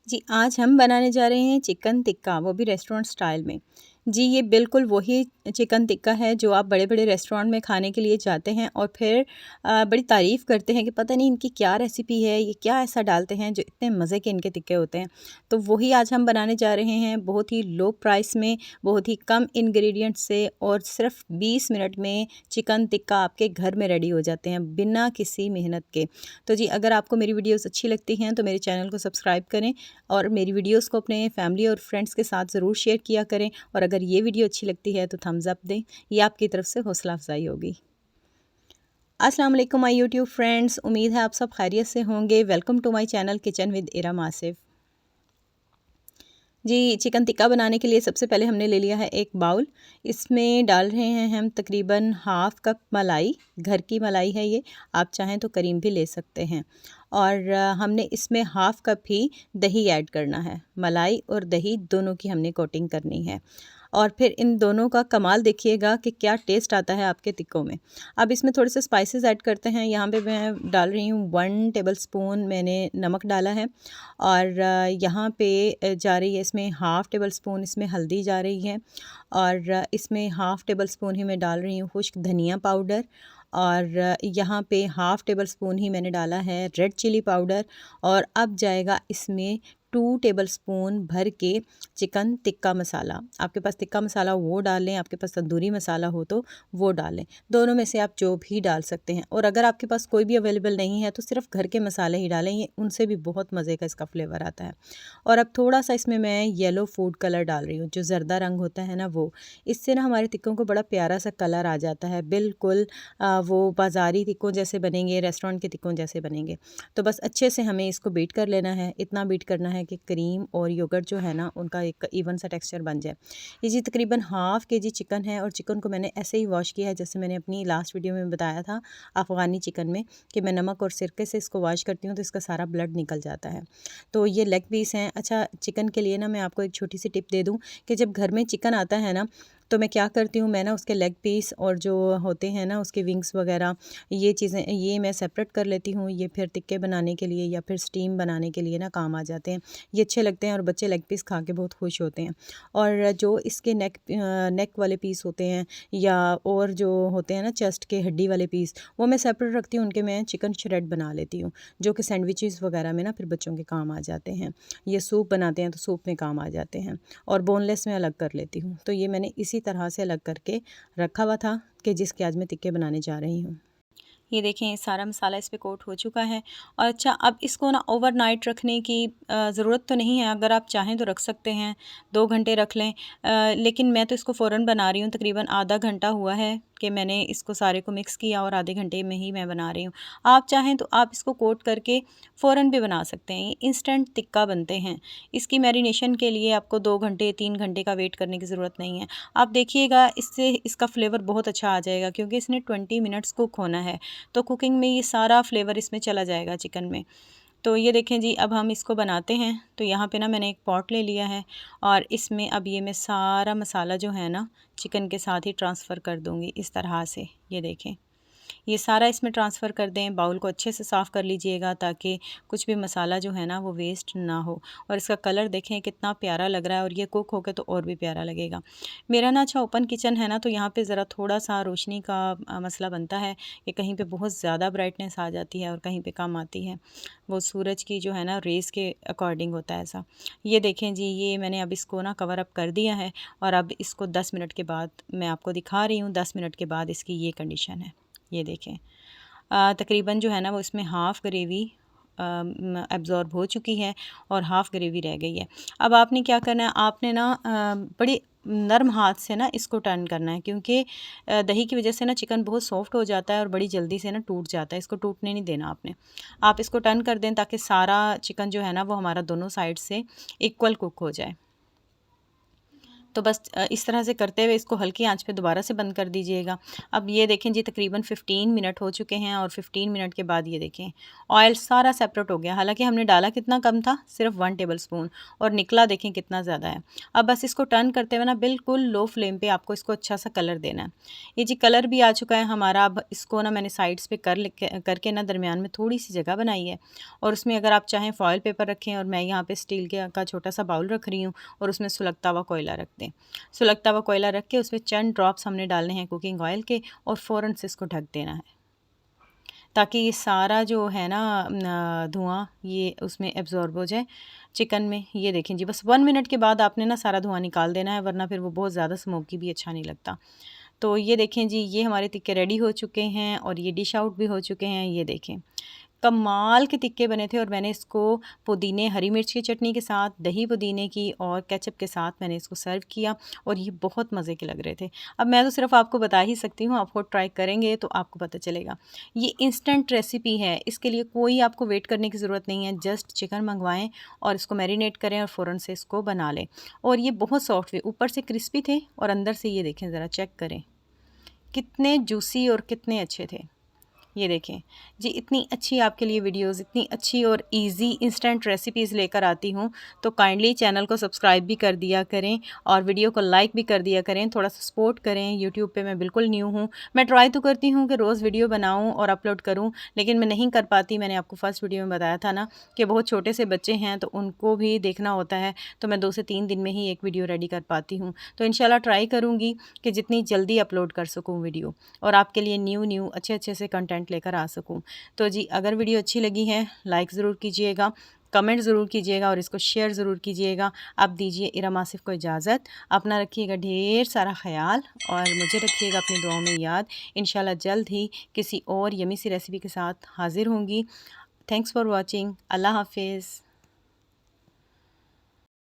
जी, आज हम बनाने जा रहे हैं चिकन टिक्का, वो भी रेस्टोरेंट स्टाइल में। जी, ये बिल्कुल वही चिकन टिक्का है जो आप बड़े-बड़े रेस्टोरेंट में खाने के लिए जाते हैं और फिर बड़ी तारीफ़ करते हैं कि पता नहीं इनकी क्या रेसिपी है, ये क्या ऐसा डालते हैं जो इतने मज़े के इनके टिक्के होते हैं। तो वही आज हम बनाने जा रहे हैं, बहुत ही लो प्राइस में, बहुत ही कम इंग्रीडिएंट्स से और सिर्फ़ 20 मिनट में चिकन टिक्का आपके घर में रेडी हो जाते हैं, बिना किसी मेहनत के। तो जी, अगर आपको मेरी वीडियोज़ अच्छी लगती हैं, तो मेरे चैनल को सब्सक्राइब करें और मेरी वीडियोस को अपने फैमिली और फ्रेंड्स के साथ ज़रूर शेयर किया करें और अगर ये वीडियो अच्छी लगती है तो थम्स अप दें, ये आपकी तरफ से हौसला अफ़ज़ाई होगी। अस्सलाम वालेकुम माय यूट्यूब फ्रेंड्स, उम्मीद है आप सब खैरियत से होंगे। Welcome to my channel kitchen with Iram Asif. जी, चिकन टिक्का बनाने के लिए सबसे पहले हमने ले लिया है एक बाउल। इसमें डाल रहे हैं हम तकरीबन हाफ़ कप मलाई, घर की मलाई है ये, आप चाहें तो करीम भी ले सकते हैं। और हमने इसमें हाफ़ कप ही दही ऐड करना है। मलाई और दही दोनों की हमने कोटिंग करनी है। और फिर इन दोनों का कमाल देखिएगा कि क्या टेस्ट आता है आपके टिक्कों में। अब इसमें थोड़े से स्पाइसेस ऐड करते हैं। यहाँ पे मैं डाल रही हूँ 1 टेबलस्पून मैंने नमक डाला है और यहाँ पे जा रही है इसमें हाफ़ टेबल स्पून इसमें हल्दी जा रही है और इसमें हाफ़ टेबल स्पून ही मैं डाल रही हूँ खुश्क धनिया पाउडर और यहाँ पे हाफ़ टेबल स्पून ही मैंने डाला है रेड चिली पाउडर और अब जाएगा इसमें 2 टेबलस्पून भर के चिकन टिक्का मसाला। आपके पास टिक्का मसाला वो डाल लें, आपके पास तंदूरी मसाला हो तो वो डालें। दोनों में से आप जो भी डाल सकते हैं और अगर आपके पास कोई भी अवेलेबल नहीं है तो सिर्फ़ घर के मसाले ही डालें, ये उनसे भी बहुत मज़े का इसका फ्लेवर आता है। और अब थोड़ा-सा इसमें मैं येलो फूड कलर डाल रही हूँ, जो ज़र्दा रंग होता है ना वो। इससे ना हमारे टिक्कों को बड़ा प्यारा-सा कलर आ जाता है, बिल्कुल वो बाज़ारी टिक्कों जैसे बनेंगे, रेस्टोरेंट के टिक्कों जैसे बनेंगे। तो बस अच्छे से हमें इसको बीट कर लेना है, इतना बीट करना है कि क्रीम और योगर्ट जो है ना उनका एक इवन सा टेक्सचर बन जाए। ये जी तकरीबन हाफ़ केजी चिकन है और चिकन को मैंने ऐसे ही वॉश किया है जैसे मैंने अपनी लास्ट वीडियो में बताया था अफ़गानी चिकन में कि मैं नमक और सिरके से इसको वॉश करती हूँ तो इसका सारा ब्लड निकल जाता है। तो ये लेग पीस हैं। अच्छा, चिकन के लिए ना मैं आपको एक छोटी सी टिप दे दूँ कि जब घर में चिकन आता है ना तो मैं क्या करती हूँ, मैं ना उसके लेग पीस और जो होते हैं ना उसके विंग्स वगैरह, ये चीज़ें ये मैं सेपरेट कर लेती हूँ। ये फिर टिक्के बनाने के लिए या फिर स्टीम बनाने के लिए ना काम आ जाते हैं। ये अच्छे लगते हैं और बच्चे लेग पीस खा के बहुत खुश होते हैं। और जो इसके नेक वाले पीस होते हैं या और जो होते हैं ना चेस्ट के हड्डी वाले पीस, वो मैं सेपरेट रखती हूँ। उनके मैं चिकन श्रेड बना लेती हूँ, जो कि सैंडविचेस वगैरह में ना फिर बच्चों के काम आ जाते हैं। ये सूप बनाते हैं तो सूप में काम आ जाते हैं। और बोनलेस में अलग कर लेती हूँ। तो ये मैंने इसी तरह से अलग करके रखा हुआ था कि जिसके आज मैं टिक्के बनाने जा रही हूँ। ये देखें, ये सारा मसाला इस पे कोट हो चुका है। और अच्छा, अब इसको ना ओवरनाइट रखने की ज़रूरत तो नहीं है, अगर आप चाहें तो रख सकते हैं, 2 घंटे रख लें। लेकिन मैं तो इसको फ़ौरन बना रही हूँ, तकरीबन आधा घंटा हुआ है कि मैंने इसको सारे को मिक्स किया और आधे घंटे में ही मैं बना रही हूँ। आप चाहें तो आप इसको कोट करके फ़ौरन भी बना सकते हैं, ये इंस्टेंट टिक्का बनते हैं। इसकी मैरिनेशन के लिए आपको 2 घंटे 3 घंटे का वेट करने की ज़रूरत नहीं है। आप देखिएगा, इससे इसका फ्लेवर बहुत अच्छा आ जाएगा क्योंकि इसने 20 मिनट्स कुक होना है। तो कुकिंग में ये सारा फ्लेवर इसमें चला जाएगा चिकन में। तो ये देखें जी, अब हम इसको बनाते हैं। तो यहाँ पे ना मैंने एक पॉट ले लिया है और इसमें अब ये मैं सारा मसाला जो है ना चिकन के साथ ही ट्रांसफ़र कर दूँगी इस तरह से। ये देखें, ये सारा इसमें ट्रांसफ़र कर दें। बाउल को अच्छे से साफ़ कर लीजिएगा ताकि कुछ भी मसाला जो है ना वो वेस्ट ना हो। और इसका कलर देखें कितना प्यारा लग रहा है और ये कुक होके तो और भी प्यारा लगेगा। मेरा ना अच्छा ओपन किचन है ना, तो यहाँ पे ज़रा थोड़ा-सा रोशनी का मसला बनता है कि कहीं पे बहुत ज़्यादा ब्राइटनेस आ जाती है और कहीं पे कम आती है। वो सूरज की जो है ना रेज़ के अकॉर्डिंग होता है ऐसा। ये देखें जी, ये मैंने अब इसको ना कवर अप कर दिया है और अब इसको 10 मिनट के बाद मैं आपको दिखा रही हूँ। 10 मिनट के बाद इसकी ये कंडीशन है। ये देखें, तकरीबन जो है ना वो इसमें हाफ़ ग्रेवी एब्ज़ॉर्ब हो चुकी है और हाफ़ ग्रेवी रह गई है। अब आपने क्या करना है, आपने ना बड़ी नरम हाथ से ना इसको टर्न करना है क्योंकि दही की वजह से ना चिकन बहुत सॉफ्ट हो जाता है और बड़ी जल्दी से ना टूट जाता है। इसको टूटने नहीं देना आपने। आप इसको टर्न कर दें ताकि सारा चिकन जो है ना वो हमारा दोनों साइड से इक्वल कुक हो जाए। तो बस इस तरह से करते हुए इसको हल्की आंच पे दोबारा से बंद कर दीजिएगा। अब ये देखें जी तकरीबन 15 मिनट हो चुके हैं और 15 मिनट के बाद ये देखें ऑयल सारा सेपरेट हो गया। हालांकि हमने डाला कितना कम था, सिर्फ 1 टेबलस्पून, और निकला देखें कितना ज़्यादा है। अब बस इसको टर्न करते हुए ना बिल्कुल लो फ्लेम पर आपको इसको अच्छा सा कलर देना है। ये जी कलर भी आ चुका है हमारा। अब इसको ना मैंने साइड्स पर करके ना दरमियान में थोड़ी सी जगह बनाई है, और उसमें अगर आप चाहें फॉयल पेपर रखें, और मैं यहाँ पे स्टील का छोटा सा बाउल रख रही हूँ और उसमें सुलगता हुआ कोयला रख दें। सुलगता हुआ कोयला रख के उसमें चंद ड्रॉप्स हमने डालने हैं कुकिंग ऑयल के, और फ़ौरन से इसको ढक देना है ताकि ये सारा जो है ना धुआं ये उसमें एब्जॉर्ब हो जाए चिकन में। ये देखें जी बस 1 मिनट के बाद आपने ना सारा धुआं निकाल देना है, वरना फिर वो बहुत ज़्यादा स्मोकी भी अच्छा नहीं लगता। तो ये देखें जी ये हमारे टिक्के रेडी हो चुके हैं और ये डिश आउट भी हो चुके हैं। ये देखें कमाल के टिक्के बने थे, और मैंने इसको पुदीने हरी मिर्च की चटनी के साथ, दही पुदीने की और केचप के साथ मैंने इसको सर्व किया, और ये बहुत मज़े के लग रहे थे। अब मैं तो सिर्फ आपको बता ही सकती हूँ, आप खुद ट्राई करेंगे तो आपको पता चलेगा। ये इंस्टेंट रेसिपी है, इसके लिए कोई आपको वेट करने की ज़रूरत नहीं है। जस्ट चिकन मंगवाएं और इसको मैरिनेट करें और फ़ौरन से इसको बना लें। और ये बहुत सॉफ्ट थे, ऊपर से क्रिस्पी थे और अंदर से ये देखें ज़रा चेक करें कितने जूसी और कितने अच्छे थे। ये देखें जी इतनी अच्छी आपके लिए वीडियोस, इतनी अच्छी और इजी इंस्टेंट रेसिपीज़ लेकर आती हूँ, तो काइंडली चैनल को सब्सक्राइब भी कर दिया करें और वीडियो को लाइक भी कर दिया करें। थोड़ा सा सपोर्ट करें। यूट्यूब पे मैं बिल्कुल न्यू हूँ। मैं ट्राई तो करती हूँ कि रोज़ वीडियो बनाऊँ और अपलोड करूँ, लेकिन मैं नहीं कर पाती। मैंने आपको फर्स्ट वीडियो में बताया था ना कि बहुत छोटे से बच्चे हैं तो उनको भी देखना होता है, तो मैं 2 से 3 दिन में ही एक वीडियो रेडी कर पाती हूँ। तो इंशाल्लाह ट्राई करूँगी कि जितनी जल्दी अपलोड कर सकूँ वीडियो, और आपके लिए न्यू अच्छे से कंटेंट लेकर आ सकूं। तो जी अगर वीडियो अच्छी लगी है लाइक ज़रूर कीजिएगा, कमेंट ज़रूर कीजिएगा और इसको शेयर ज़रूर कीजिएगा। अब दीजिए इरम आसिफ को इजाज़त। अपना रखिएगा ढेर सारा ख्याल और मुझे रखिएगा अपनी दुआओं में याद। इंशाल्लाह जल्द ही किसी और यमी सी रेसिपी के साथ हाज़िर होंगी। Thanks for watching. अल्लाह हाफिज़।